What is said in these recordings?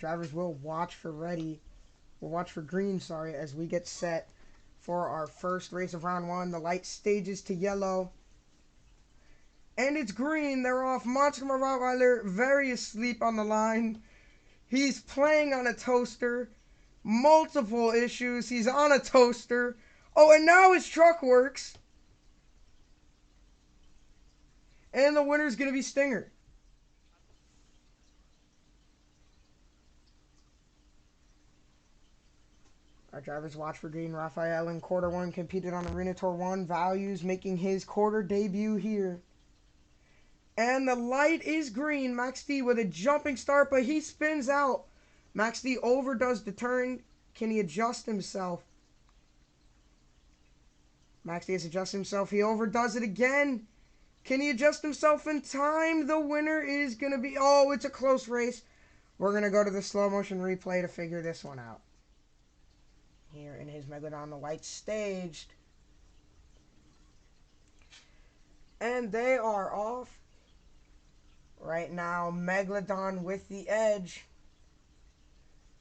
drivers will watch for ready. We'll watch for green, sorry, as we get set for our first race of round one. The light stages to yellow. And it's green. They're off. Monster Rottweiler very asleep on the line. He's playing on a toaster. Multiple issues. He's on a toaster. Oh, and now his truck works. And the winner's going to be Stinger. Our drivers watch for green. Raphael in quarter one competed on Arena Tour 1. Values making his quarter debut here. And the light is green. Max D with a jumping start, but he spins out. Max D overdoes the turn. Can he adjust himself? Max D has adjusted himself. He overdoes it again. Can he adjust himself in time? The winner is going to be... Oh, it's a close race. We're going to go to the slow motion replay to figure this one out. Here in his Megalodon, the light staged. And they are off. Right now, Megalodon with the edge.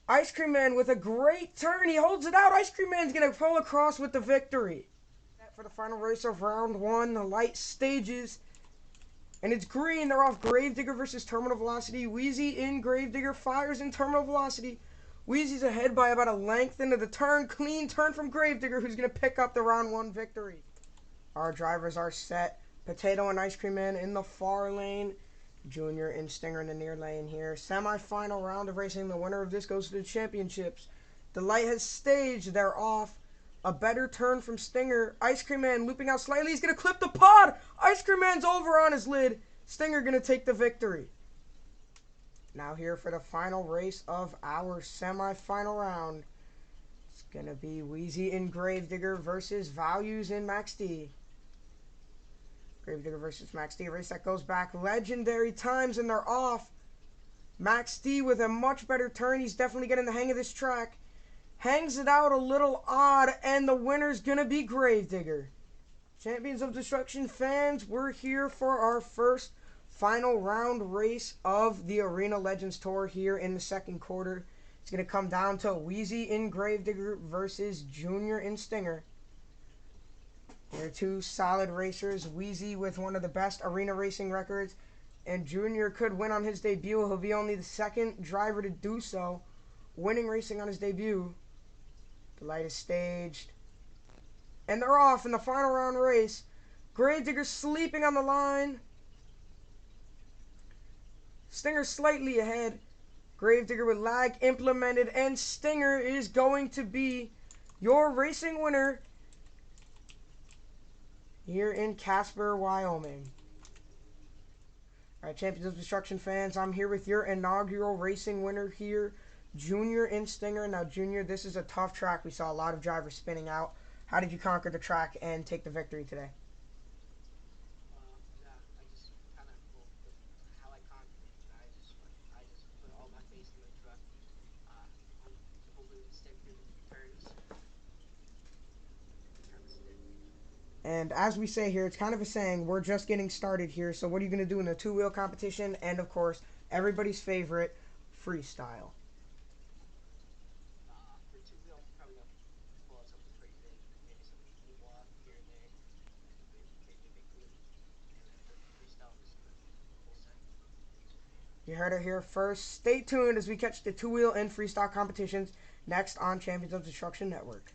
Ice Cream Man with a great turn. He holds it out. Ice Cream Man's going to pull across with the victory. For the final race of round one, the light stages. And it's green. They're off. Gravedigger versus Terminal Velocity. Wheezy in Gravedigger. Fires in Terminal Velocity. Wheezy's ahead by about a length into the turn. Clean turn from Gravedigger, who's going to pick up the round one victory. Our drivers are set. Potato and Ice Cream Man in the far lane. Junior and Stinger in the near lane here. Semi-final round of racing. The winner of this goes to the championships. The light has staged. They're off. A better turn from Stinger. Ice Cream Man looping out slightly. He's going to clip the pod. Ice Cream Man's over on his lid. Stinger going to take the victory. Now here for the final race of our semi-final round. It's going to be Wheezy in Gravedigger versus Values in Max D. Gravedigger versus Max D. A race that goes back legendary times, and they're off. Max D with a much better turn. He's definitely getting the hang of this track. Hangs it out a little odd, and the winner's going to be Gravedigger. Champions of Destruction fans, we're here for our first final round race of the Arena Legends Tour here in the second quarter. It's going to come down to Wheezy in Gravedigger versus Junior in Stinger. They're two solid racers. Wheezy with one of the best arena racing records, and Junior could win on his debut. He'll be only the second driver to do so, winning racing on his debut. The light is staged. And they're off in the final round race. Gravedigger sleeping on the line. Stinger slightly ahead. Gravedigger with lag implemented. And Stinger is going to be your racing winner here in Casper, Wyoming. All right, Champions of Destruction fans, I'm here with your inaugural racing winner here, Junior in Stinger. Now, Junior, this is a tough track. We saw a lot of drivers spinning out. How did you conquer the track and take the victory today? Yeah, I just kind of, well, how I conquered it. I just put all my faith in the truck. I'm hoping to stick through the turns. And as we say here, it's kind of a saying, we're just getting started here. So what are you going to do in the two-wheel competition? And, of course, everybody's favorite, freestyle. For two-wheel, I'm probably going to pull out something pretty big. Maybe some walk here and there. Maybe a big loop. And then for freestyle, just the whole set. You heard it here first. Stay tuned as we catch the two-wheel and freestyle competitions next on Champions of Destruction Network.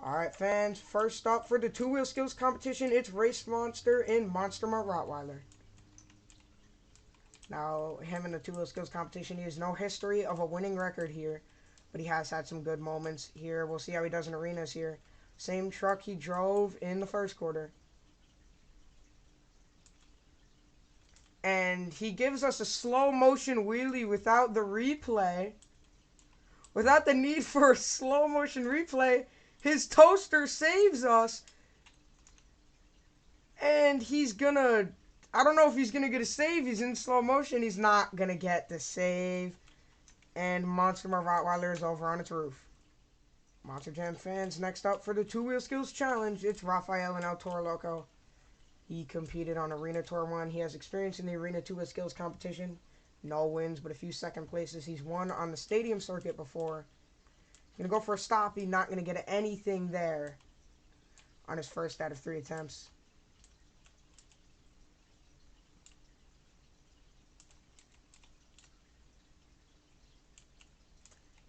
Alright, fans, first up for the two-wheel skills competition, it's Race Monster in Monster Rottweiler. Now, him in the two-wheel skills competition, he has no history of a winning record here, but he has had some good moments here. We'll see how he does in arenas here. Same truck he drove in the first quarter. And he gives us a slow motion wheelie without the replay. Without the need for a slow motion replay. His toaster saves us. And he's gonna... I don't know if he's gonna get a save. He's in slow motion. He's not gonna get the save. And Monster Rottweiler is over on its roof. Monster Jam fans, next up for the two-wheel skills challenge, it's Raphael and El Toro Loco. He competed on Arena Tour 1. He has experience in the Arena two-wheel skills competition. No wins, but a few second places. He's won on the stadium circuit before. Gonna go for a stoppie, not gonna get anything there on his first out of 3 attempts.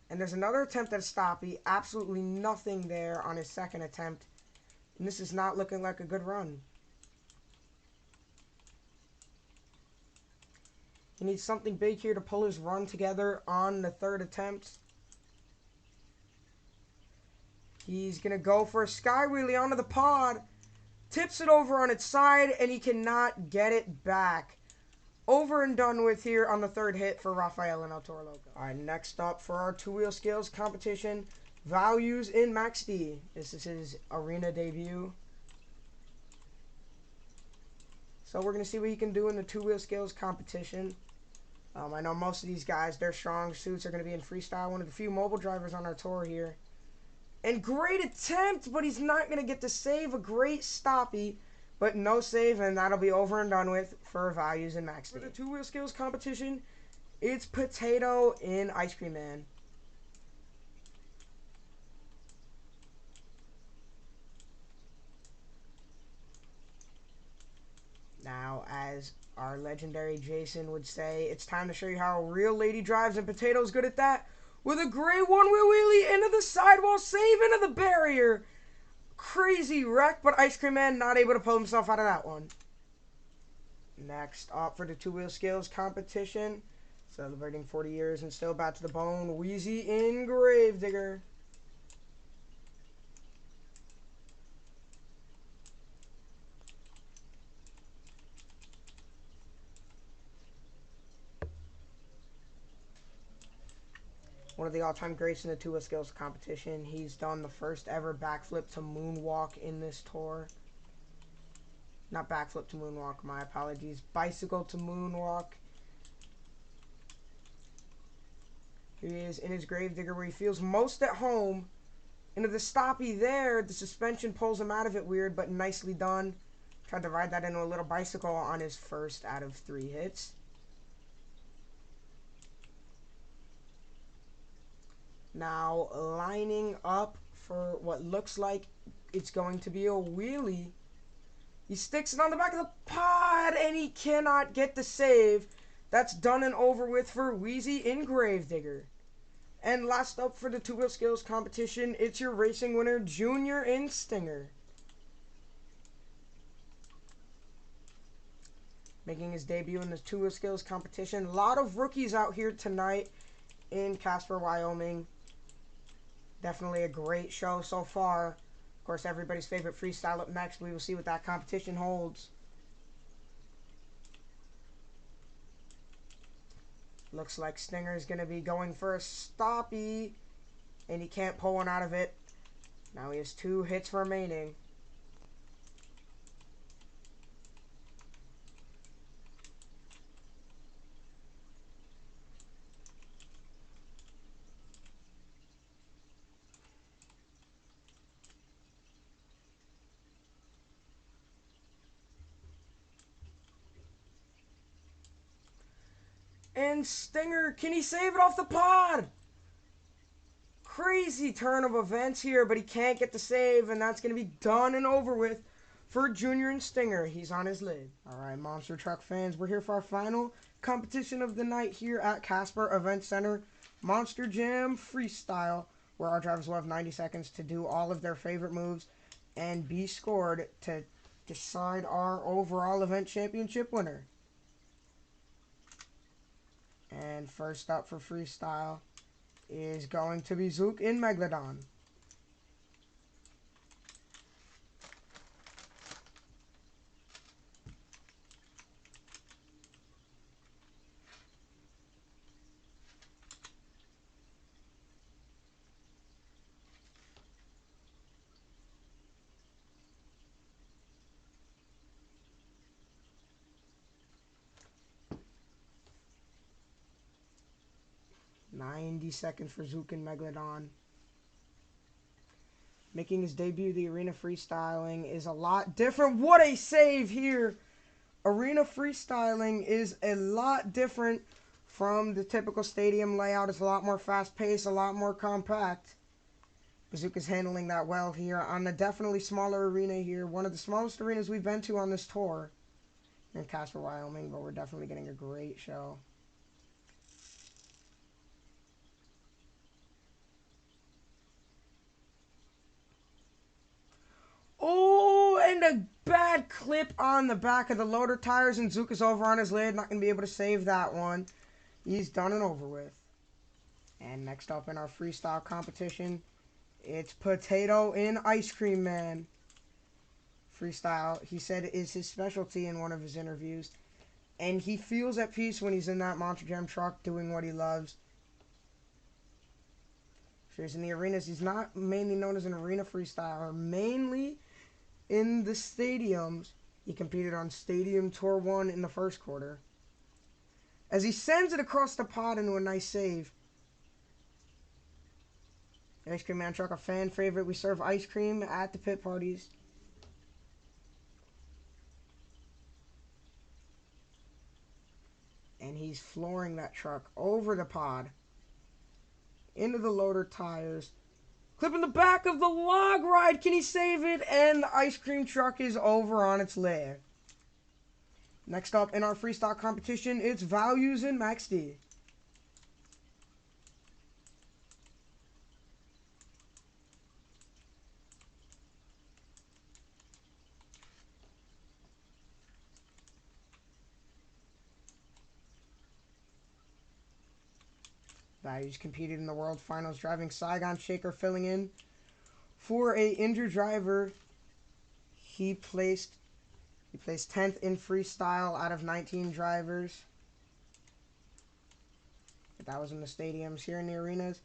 And there's another attempt at a stoppie, absolutely nothing there on his second attempt. And this is not looking like a good run. He needs something big here to pull his run together on the third attempt. He's going to go for a sky wheelie onto the pod. Tips it over on its side, and he cannot get it back. Over and done with here on the third hit for Rafael and El Toro Loco. All right, next up for our two-wheel skills competition, Values in Max D. This is his arena debut. So we're going to see what he can do in the two-wheel skills competition. I know most of these guys, their strong suits are going to be in freestyle. One of the few mobile drivers on our tour here. And great attempt, but he's not going to get to save. A great stoppie, but no save, and that'll be over and done with for Values in Max D. For the two-wheel skills competition, it's Potato in Ice Cream Man. Now, as our legendary Jason would say, it's time to show you how a real lady drives, and Potato's good at that. With a great one-wheel wheelie into the sidewall, save into the barrier. Crazy wreck, but Ice Cream Man not able to pull himself out of that one. Next up for the two-wheel skills competition, celebrating 40 years and still bad to the bone, Wheezy in Gravedigger. One of the all-time greats in the two-wheel skills competition. He's done the first ever backflip to moonwalk in this tour. Not backflip to moonwalk, my apologies. Bicycle to moonwalk. Here he is in his Gravedigger where he feels most at home. Into the stoppie there, the suspension pulls him out of it weird, but nicely done. Tried to ride that into a little bicycle on his first out of 3 hits. Now lining up for what looks like it's going to be a wheelie. He sticks it on the back of the pod, and he cannot get the save. That's done and over with for Wheezy in Gravedigger. And last up for the two-wheel skills competition, it's your racing winner, Junior in Stinger. Making his debut in the two-wheel skills competition. A lot of rookies out here tonight in Casper, Wyoming. Definitely a great show so far. Of course, everybody's favorite freestyle up next. We will see what that competition holds. Looks like Stinger is going to be going for a stoppie, and he can't pull one out of it. Now he has 2 hits remaining. And Stinger, can he save it off the pod? Crazy turn of events here, but he can't get the save, and that's going to be done and over with for Junior and Stinger. He's on his lid. All right, Monster Truck fans, we're here for our final competition of the night here at Casper Event Center, Monster Jam Freestyle, where our drivers will have 90 seconds to do all of their favorite moves and be scored to decide our overall event championship winner. And first up for freestyle is going to be Zook in Megalodon. "90 seconds for Zook and Megalodon." Making his debut, the arena freestyling is a lot different. What a save here! Arena freestyling is a lot different from the typical stadium layout. It's a lot more fast-paced, a lot more compact. Bazooka's handling that well here on a definitely smaller arena here. One of the smallest arenas we've been to on this tour in Casper, Wyoming, but we're definitely getting a great show. Oh, and a bad clip on the back of the loader tires, and Zuka's over on his lid. Not going to be able to save that one. He's done and over with. And next up in our freestyle competition, it's Potato and Ice Cream Man. Freestyle, he said, is his specialty in one of his interviews. And he feels at peace when he's in that Monster Jam truck doing what he loves. He's in the arenas. He's not mainly known as an arena freestyler. Mainly in the stadiums. He competed on Stadium Tour 1 in the first quarter. As he sends it across the pod into a nice save. The Ice Cream Man truck, a fan favorite. We serve ice cream at the pit parties. And he's flooring that truck over the pod. Into the loader tires. Clipping the back of the log ride. Can he save it? And the ice cream truck is over on its lid. Next up in our freestyle competition, it's Values and Max D. Values competed in the World Finals, driving Saigon Shaker, filling in for a injured driver. He placed 10th in freestyle out of 19 drivers. But that was in the stadiums. Here in the arenas,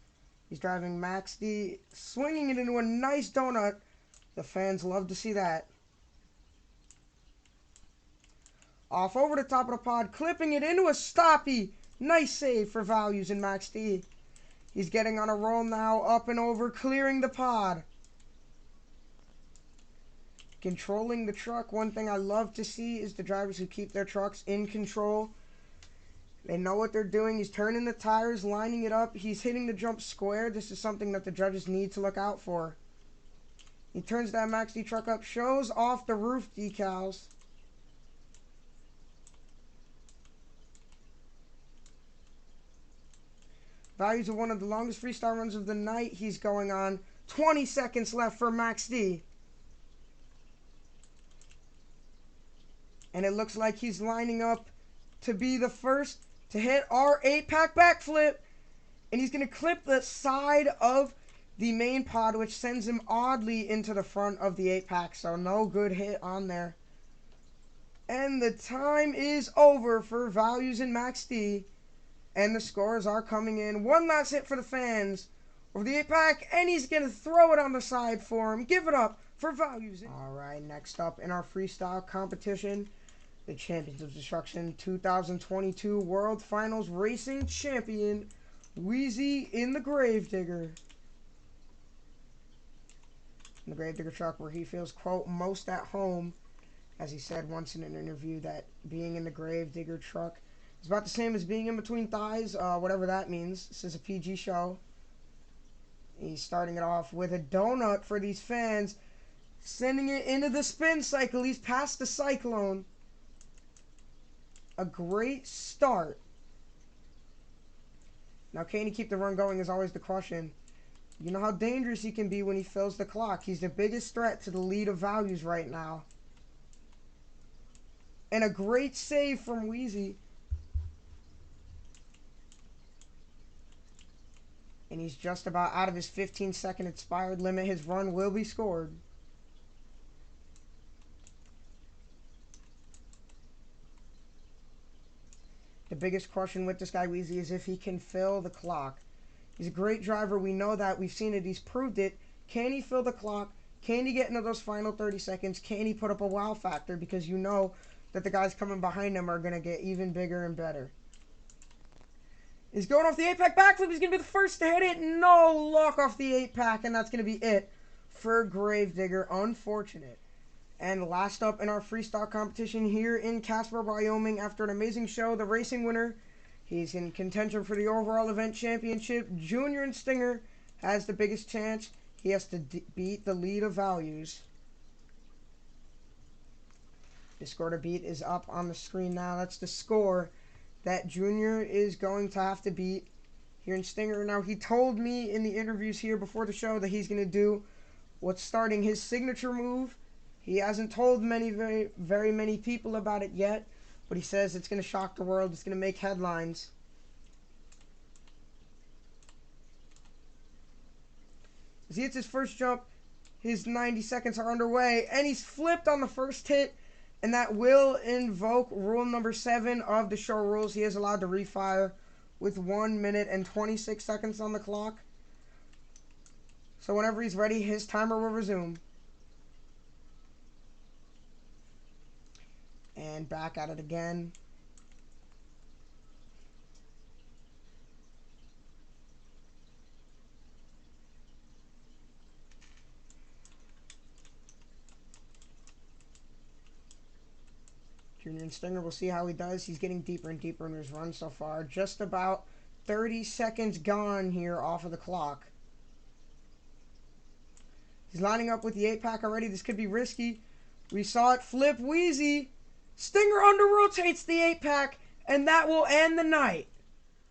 he's driving Max D, swinging it into a nice donut. The fans love to see that. Off over the top of the pod, clipping it into a stoppie. Nice save for Values and Max D. He's getting on a roll now, up and over, clearing the pod. Controlling the truck. One thing I love to see is the drivers who keep their trucks in control. They know what they're doing. He's turning the tires, lining it up. He's hitting the jump square. This is something that the judges need to look out for. He turns that Max D truck up, shows off the roof decals. Values of one of the longest freestyle runs of the night. He's going on. 20 seconds left for Max D. And it looks like he's lining up to be the first to hit our 8-pack backflip. And he's going to clip the side of the main pod, which sends him oddly into the front of the 8-pack. So no good hit on there. And the time is over for Values and Max D. And the scores are coming in. One last hit for the fans over the 8-pack. And he's going to throw it on the side for him. Give it up for Values. All right, next up in our freestyle competition, the Champions of Destruction 2022 World Finals Racing Champion, Wheezy in the Gravedigger. In the Gravedigger truck where he feels, quote, most at home. As he said once in an interview that being in the Gravedigger truck is about the same as being in between thighs, whatever that means. This is a PG show. He's starting it off with a donut for these fans, sending it into the spin cycle. He's past the Cyclone. A great start. Now, can he keep the run going is always the question. You know how dangerous he can be when he fills the clock. He's the biggest threat to the lead of Values right now. And a great save from Wheezy. And he's just about out of his 15-second expired limit. His run will be scored. The biggest question with this guy, Wheezy, is if he can fill the clock. He's a great driver. We know that. We've seen it. He's proved it. Can he fill the clock? Can he get into those final 30 seconds? Can he put up a wow factor? Because you know that the guys coming behind him are going to get even bigger and better. He's going off the 8-pack backflip. He's going to be the first to hit it. No luck off the 8-pack, and that's going to be it for Gravedigger. Unfortunate. And last up in our freestyle competition here in Casper, Wyoming, after an amazing show, the racing winner, He's in contention for the overall event championship. Junior and Stinger has the biggest chance. He has to beat the lead of Values. The score to beat is up on the screen now. That's the score that Junior is going to have to beat here in Stinger. Now, he told me in the interviews here before the show that he's going to do what's starting his signature move. He hasn't told very many people about it yet, but he says it's going to shock the world. It's going to make headlines. As he hits his first jump, his 90 seconds are underway, and he's flipped on the first hit, and that will invoke rule number 7 of the show rules. He is allowed to refire with 1 minute and 26 seconds on the clock. So whenever he's ready, his timer will resume. And back at it again. Junior and Stinger, we'll see how he does. He's getting deeper and deeper in his run so far. Just about 30 seconds gone here off of the clock. He's lining up with the 8-pack already. This could be risky. We saw it flip Wheezy. Stinger under-rotates the 8-pack, and that will end the night.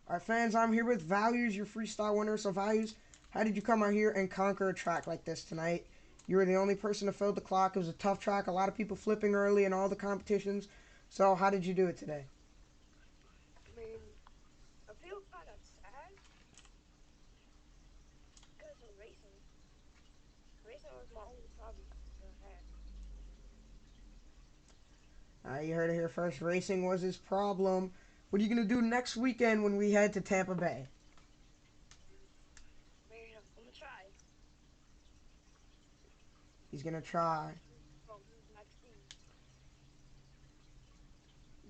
All right, fans, I'm here with Values, your freestyle winner. So, Values, how did you come out here and conquer a track like this tonight? You were the only person to fill the clock. It was a tough track. A lot of people flipping early in all the competitions. So, how did you do it today? I mean, I feel kind of sad because of racing. Racing was my only problem I had. You heard it here first. Racing was his problem. What are you going to do next weekend when we head to Tampa Bay? I mean, I'm gonna try. He's going to try.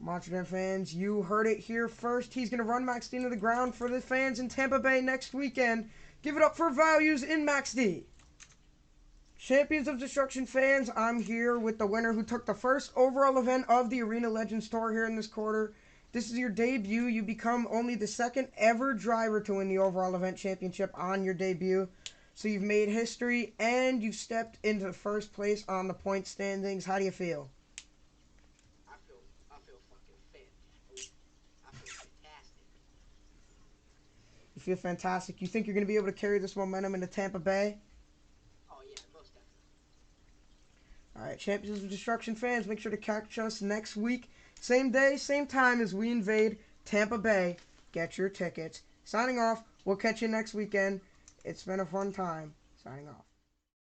Monster Jam fans, you heard it here first. He's going to run Max D to the ground for the fans in Tampa Bay next weekend. Give it up for Values in Max D. Champions of Destruction fans, I'm here with the winner who took the first overall event of the Arena Legends Tour here in this quarter. This is your debut. You become only the second ever driver to win the overall event championship on your debut. So you've made history and you've stepped into first place on the point standings. How do you feel? I feel fucking fantastic. I feel fantastic. You feel fantastic. You think you're going to be able to carry this momentum into Tampa Bay? Oh yeah, most definitely. All right, Champions of Destruction fans, make sure to catch us next week. Same day, same time as we invade Tampa Bay. Get your tickets. Signing off. We'll catch you next weekend. It's been a fun time. Signing off.